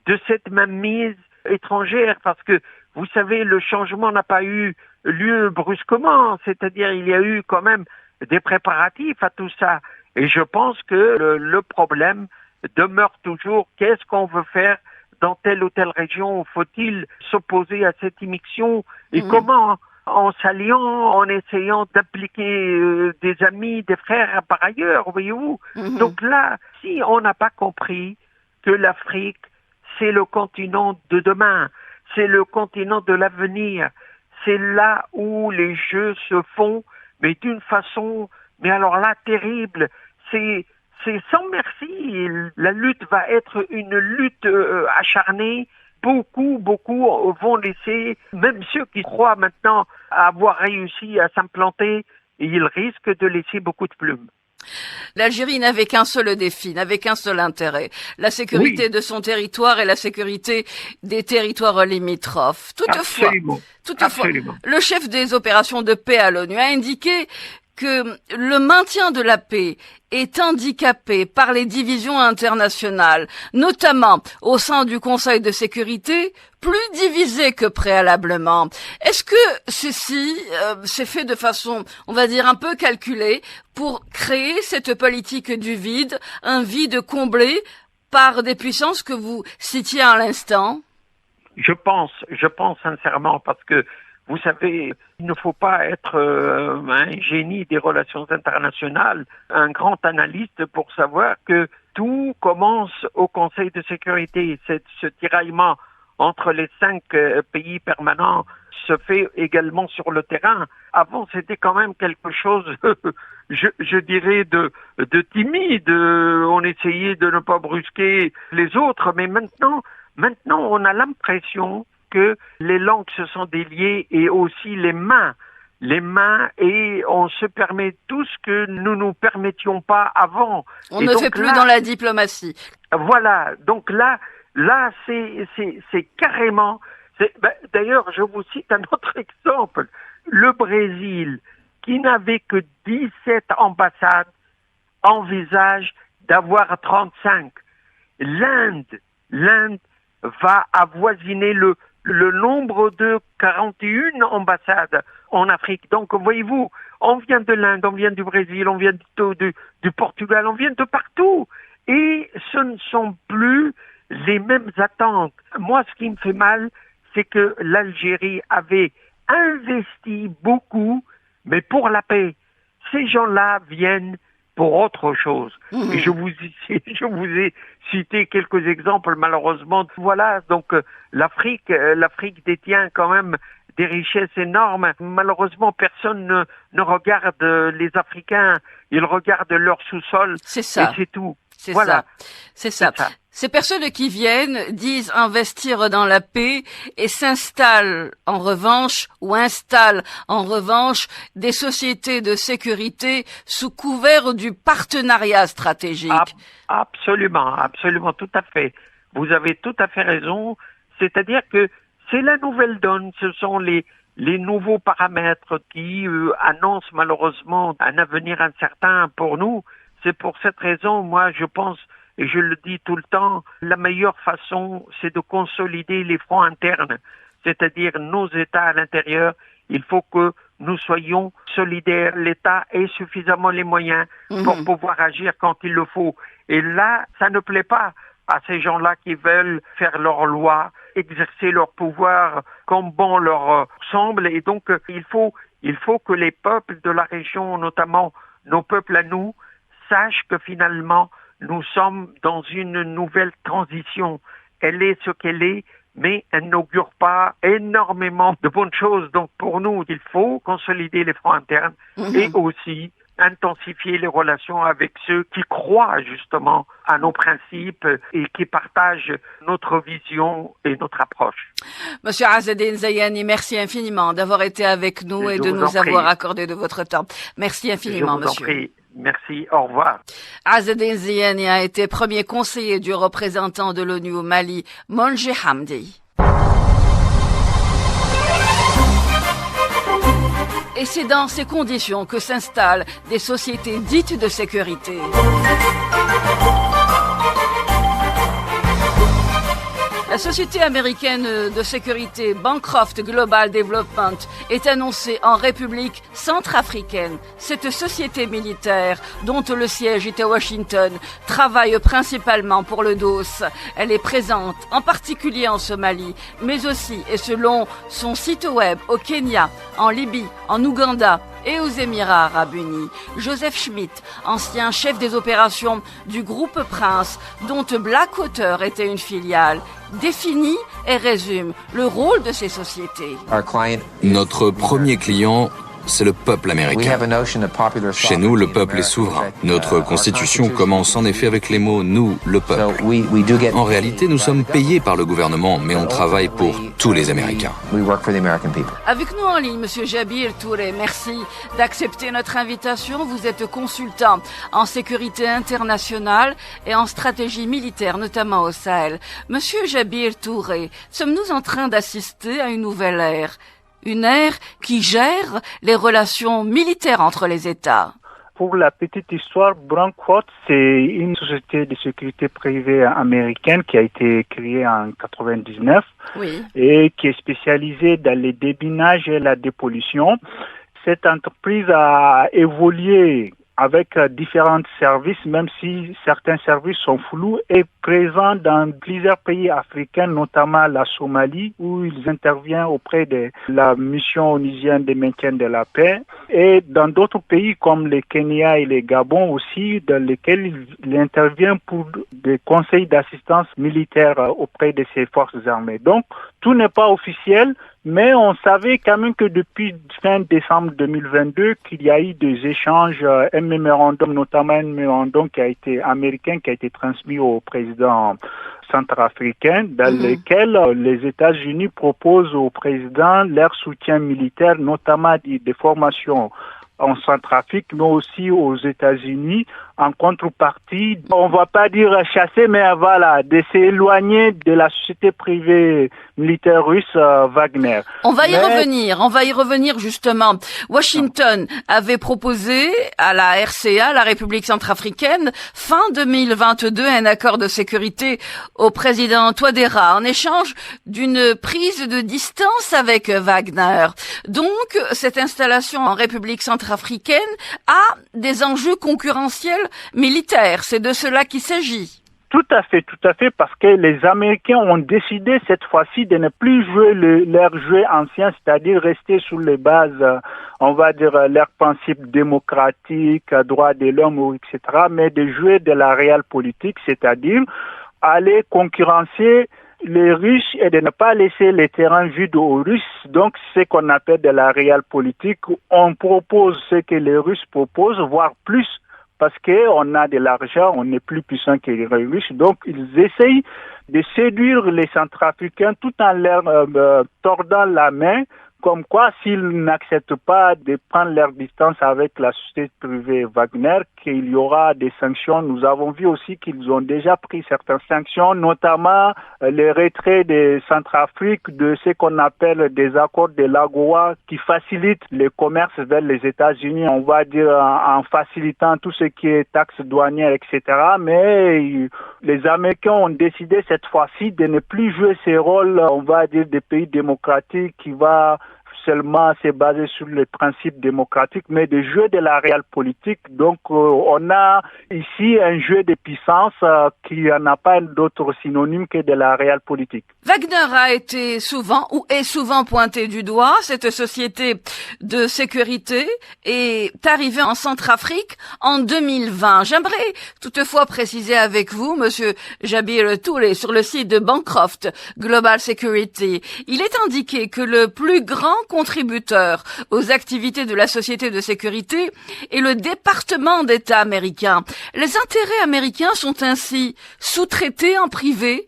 de cette mainmise étrangère, parce que, vous savez, le changement n'a pas eu lieu brusquement, c'est-à-dire il y a eu quand même des préparatifs à tout ça. Et je pense que le problème demeure toujours qu'est-ce qu'on veut faire dans telle ou telle région? Faut-il s'opposer à cette immixtion? Et comment? En s'alliant, en essayant d'appliquer des amis, des frères par ailleurs, voyez-vous. Donc là, si on n'a pas compris que l'Afrique, c'est le continent de demain, c'est le continent de l'avenir, c'est là où les jeux se font, mais d'une façon, mais alors là, terrible, c'est sans merci. La lutte va être une lutte acharnée. Beaucoup vont laisser, même ceux qui croient maintenant avoir réussi à s'implanter, ils risquent de laisser beaucoup de plumes. L'Algérie n'avait qu'un seul défi, n'avait qu'un seul intérêt, la sécurité de son territoire et la sécurité des territoires limitrophes. Toutefois, le chef des opérations de paix à l'ONU a indiqué que le maintien de la paix est handicapé par les divisions internationales, notamment au sein du Conseil de sécurité, plus divisé que préalablement. Est-ce que ceci s'est fait de façon, on va dire, un peu calculée pour créer cette politique du vide, un vide comblé par des puissances que vous citiez à l'instant? Je pense sincèrement, parce que vous savez, il ne faut pas être un génie des relations internationales, un grand analyste pour savoir que tout commence au Conseil de sécurité. Ce tiraillement entre les 5 pays permanents se fait également sur le terrain. Avant, c'était quand même quelque chose, je dirais, de timide. On essayait de ne pas brusquer les autres, mais maintenant, on a l'impression que les langues se sont déliées et aussi les mains, et on se permet tout ce que nous nous permettions pas avant. On ne fait plus dans la diplomatie. Voilà, donc là c'est carrément... D'ailleurs, je vous cite un autre exemple. Le Brésil, qui n'avait que 17 ambassades, envisage d'avoir 35. L'Inde va avoisiner le nombre de 41 ambassades en Afrique. Donc, voyez-vous, on vient de l'Inde, on vient du Brésil, on vient du Portugal, on vient de partout. Et ce ne sont plus les mêmes attentes. Moi, ce qui me fait mal, c'est que l'Algérie avait investi beaucoup, mais pour la paix. Ces gens-là viennent pour autre chose. Et je vous ai cité quelques exemples, malheureusement. Voilà, donc l'Afrique détient quand même des richesses énormes. Malheureusement, personne ne regarde les Africains, ils regardent leur sous-sol. C'est ça. Et c'est tout. C'est ça. Ces personnes qui viennent disent investir dans la paix et installent en revanche des sociétés de sécurité sous couvert du partenariat stratégique. Absolument, tout à fait. Vous avez tout à fait raison. C'est-à-dire que c'est la nouvelle donne. Ce sont les nouveaux paramètres qui annoncent malheureusement un avenir incertain pour nous. C'est pour cette raison, moi, je pense, et je le dis tout le temps, la meilleure façon, c'est de consolider les fronts internes, c'est-à-dire nos États à l'intérieur. Il faut que nous soyons solidaires. L'État ait suffisamment les moyens pour pouvoir agir quand il le faut. Et là, ça ne plaît pas à ces gens-là qui veulent faire leur loi, exercer leur pouvoir comme bon leur semble. Et donc, il faut que les peuples de la région, notamment nos peuples à nous, sachent que finalement, nous sommes dans une nouvelle transition. Elle est ce qu'elle est, mais elle n'augure pas énormément de bonnes choses. Donc pour nous, il faut consolider les fronts internes et aussi intensifier les relations avec ceux qui croient justement à nos principes et qui partagent notre vision et notre approche. Monsieur Azzedine Zayani, merci infiniment d'avoir été avec nous et de nous avoir accordé de votre temps. Merci infiniment, monsieur. Je vous en prie. Merci, au revoir. Azzedine Zayani a été premier conseiller du représentant de l'ONU au Mali, Monji Hamdi. Et c'est dans ces conditions que s'installent des sociétés dites de sécurité. La société américaine de sécurité Bancroft Global Development est annoncée en République centrafricaine. Cette société militaire, dont le siège est à Washington, travaille principalement pour le DOS. Elle est présente en particulier en Somalie, mais aussi et selon son site web au Kenya, en Libye, en Ouganda et aux Émirats arabes unis. Joseph Schmidt, ancien chef des opérations du groupe Prince, dont Blackwater était une filiale, définit et résume le rôle de ces sociétés. Notre premier client, c'est le peuple américain. Chez nous, le peuple est souverain. Notre constitution commence en effet avec les mots « nous, le peuple ». En réalité, nous sommes payés par le gouvernement, mais on travaille pour tous les Américains. Avec nous en ligne, Monsieur Jabir Touré, merci d'accepter notre invitation. Vous êtes consultant en sécurité internationale et en stratégie militaire, notamment au Sahel. Monsieur Jabir Touré, sommes-nous en train d'assister à une nouvelle ère? Une ère qui gère les relations militaires entre les États. Pour la petite histoire, Bancroft, c'est une société de sécurité privée américaine qui a été créée en 99 et qui est spécialisée dans le débinage et la dépollution. Cette entreprise a évolué avec différents services, même si certains services sont flous, et présent dans plusieurs pays africains, notamment la Somalie, où ils interviennent auprès de la mission onusienne de maintien de la paix, et dans d'autres pays comme le Kenya et le Gabon aussi, dans lesquels il intervient pour des conseils d'assistance militaire auprès de ces forces armées. Donc, tout n'est pas officiel, mais on savait quand même que depuis fin décembre 2022, qu'il y a eu des échanges, un mémorandum, notamment un mémorandum américain qui a été transmis au président centrafricain, dans lequel les États-Unis proposent au président leur soutien militaire, notamment des formations en Centrafrique, mais aussi aux États-Unis, en contrepartie, on va pas dire chasser, mais voilà, de s'éloigner de la société privée militaire russe Wagner. On va y revenir justement. Washington avait proposé à la RCA, la République centrafricaine, fin 2022, un accord de sécurité au président Touadéra, en échange d'une prise de distance avec Wagner. Donc, cette installation en République centrafricaine a des enjeux concurrentiels militaires. C'est de cela qu'il s'agit. Tout à fait, parce que les Américains ont décidé cette fois-ci de ne plus jouer leur jeu ancien, c'est-à-dire rester sous les bases, on va dire, leurs principes démocratiques, droits de l'homme, etc., mais de jouer de la réelle politique, c'est-à-dire aller concurrencer les Russes et de ne pas laisser les terrains vides aux Russes. Donc, c'est ce qu'on appelle de la réelle politique. On propose ce que les Russes proposent, voire plus, parce qu'on a de l'argent, on est plus puissant que les Russes. Donc, ils essayent de séduire les Centrafricains tout en leur tordant la main, comme quoi, s'ils n'acceptent pas de prendre leur distance avec la société privée Wagner, qu'il y aura des sanctions. Nous avons vu aussi qu'ils ont déjà pris certaines sanctions, notamment le retrait de Centrafrique de ce qu'on appelle des accords de l'AGOA qui facilitent le commerce vers les États-Unis, on va dire en facilitant tout ce qui est taxes douanières, etc. Mais les Américains ont décidé cette fois-ci de ne plus jouer ces rôles, on va dire, des pays démocratiques qui va seulement se baser sur les principes démocratiques, mais de jeu de la réelle politique. Donc, on a ici un jeu de puissance qui n'a pas d'autre synonyme que de la réelle politique. Wagner a été souvent, ou est souvent pointé du doigt. Cette société de sécurité est arrivée en Centrafrique en 2020. J'aimerais toutefois préciser avec vous, Monsieur Jabir Touré, sur le site de Bancroft Global Security, il est indiqué que le plus grand contributeur aux activités de la société de sécurité est le département d'État américain. Les intérêts américains sont ainsi sous-traités en privé?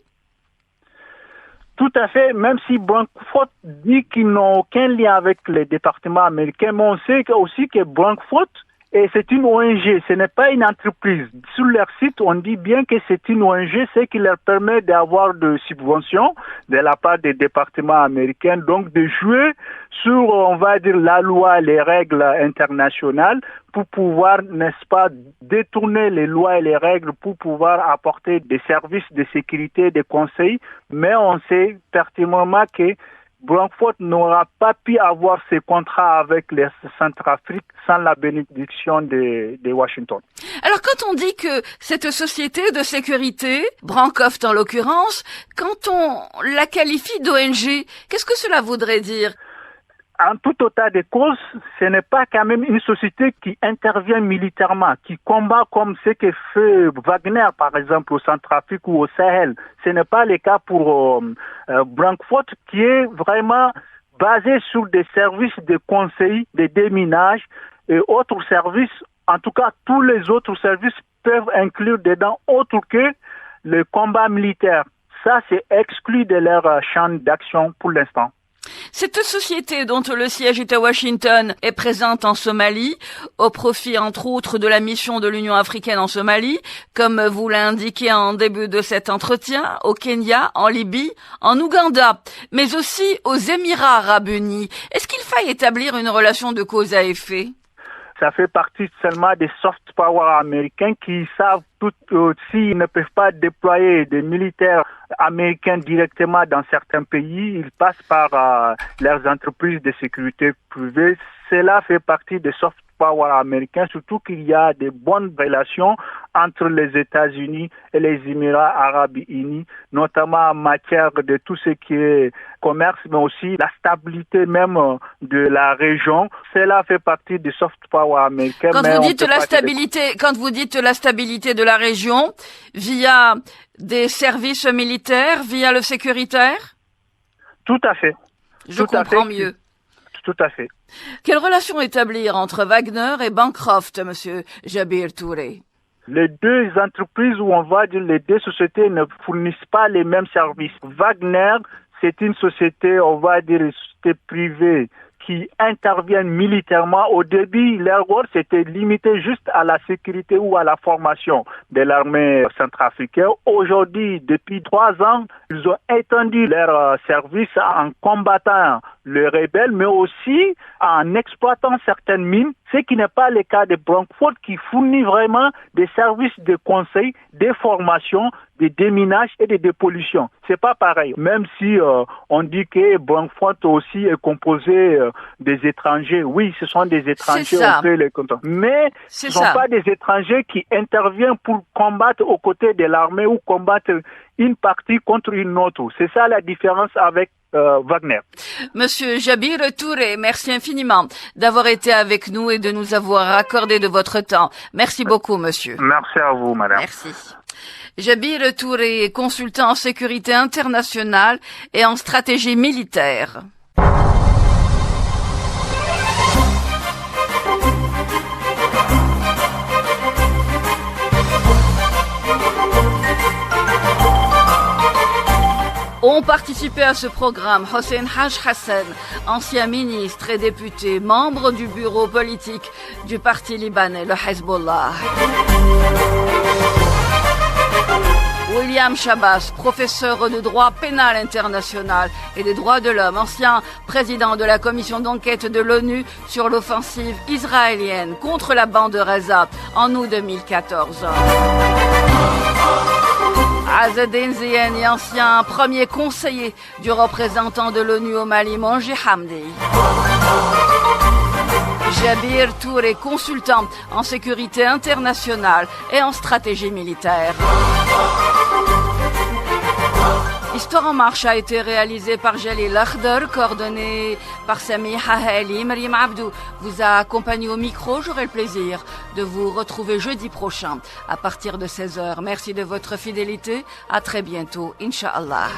Tout à fait, même si Bancroft dit qu'ils n'ont aucun lien avec les départements américains, mais on sait aussi que Bancroft Et c'est une ONG, ce n'est pas une entreprise. Sur leur site, on dit bien que c'est une ONG, ce qui leur permet d'avoir de subventions de la part des départements américains, donc de jouer sur, on va dire, la loi, les règles internationales pour pouvoir, n'est-ce pas, détourner les lois et les règles pour pouvoir apporter des services de sécurité, des conseils. Mais on sait pertinemment que Francfort n'aura pas pu avoir ces contrats avec les Centrafrique sans la bénédiction de Washington. Alors quand on dit que cette société de sécurité, Bancroft en l'occurrence, quand on la qualifie d'ONG, qu'est-ce que cela voudrait dire ? En tout état de cause, ce n'est pas quand même une société qui intervient militairement, qui combat comme ce que fait Wagner, par exemple, au Centrafrique ou au Sahel. Ce n'est pas le cas pour Bancroft, qui est vraiment basé sur des services de conseil, de déminage et autres services. En tout cas, tous les autres services peuvent inclure dedans autre que le combat militaire. Ça, c'est exclu de leur champ d'action pour l'instant. Cette société, dont le siège est à Washington, est présente en Somalie, au profit entre autres de la mission de l'Union africaine en Somalie, comme vous l'indiquez en début de cet entretien, au Kenya, en Libye, en Ouganda, mais aussi aux Émirats arabes unis. Est-ce qu'il faille établir une relation de cause à effet ? Ça fait partie seulement des soft power américains qui savent tout s'ils ne peuvent pas déployer des militaires américains directement dans certains pays, ils passent par leurs entreprises de sécurité privées. Cela fait partie des soft power américains, surtout qu'il y a de bonnes relations entre les États-Unis et les Émirats arabes unis, notamment en matière de tout ce qui est commerce, mais aussi la stabilité même de la région. Cela fait partie des soft power américains. Quand vous dites la stabilité de la région, via des services militaires, via le sécuritaire ? Tout à fait. Je comprends mieux. Tout à fait. Quelle relation établir entre Wagner et Bancroft, monsieur Jabir Touré ? Les deux entreprises, ou on va dire les deux sociétés, ne fournissent pas les mêmes services. Wagner, c'est une société, on va dire, une société privée qui interviennent militairement. Au début, leur rôle, c'était limité juste à la sécurité ou à la formation de l'armée centrafricaine. Aujourd'hui, depuis 3 ans, ils ont étendu leur service en combattant les rebelles, mais aussi en exploitant certaines mines, ce qui n'est pas le cas de Bancroft, qui fournit vraiment des services de conseil, des formations, de déminage et de dépollution. C'est pas pareil. Même si on dit que Bancroft aussi est composé des étrangers. Oui, ce sont des étrangers, on peut les compter. Mais ce ne sont pas des étrangers qui interviennent pour combattre aux côtés de l'armée ou combattre une partie contre une autre. C'est ça la différence avec Wagner. Monsieur Jabir Touré, merci infiniment d'avoir été avec nous et de nous avoir accordé de votre temps. Merci beaucoup, monsieur. Merci à vous, madame. Merci. Jabir Touré est consultant en sécurité internationale et en stratégie militaire. Ont participé à ce programme Hossein Haj Hassan, ancien ministre et député, membre du bureau politique du parti libanais, le Hezbollah. William Chabas, professeur de droit pénal international et des droits de l'homme, ancien président de la commission d'enquête de l'ONU sur l'offensive israélienne contre la bande de Gaza en août 2014. Azzedine Zieni, ancien premier conseiller du représentant de l'ONU au Mali, Monji Hamdi. Jabir Touré, consultant en sécurité internationale et en stratégie militaire. Histoire en marche a été réalisée par Jalil Akhdar, coordonné par Sami Haheli. Mariam Abdou vous a accompagné au micro. J'aurai le plaisir de vous retrouver jeudi prochain à partir de 16h. Merci de votre fidélité. À très bientôt, Inch'Allah.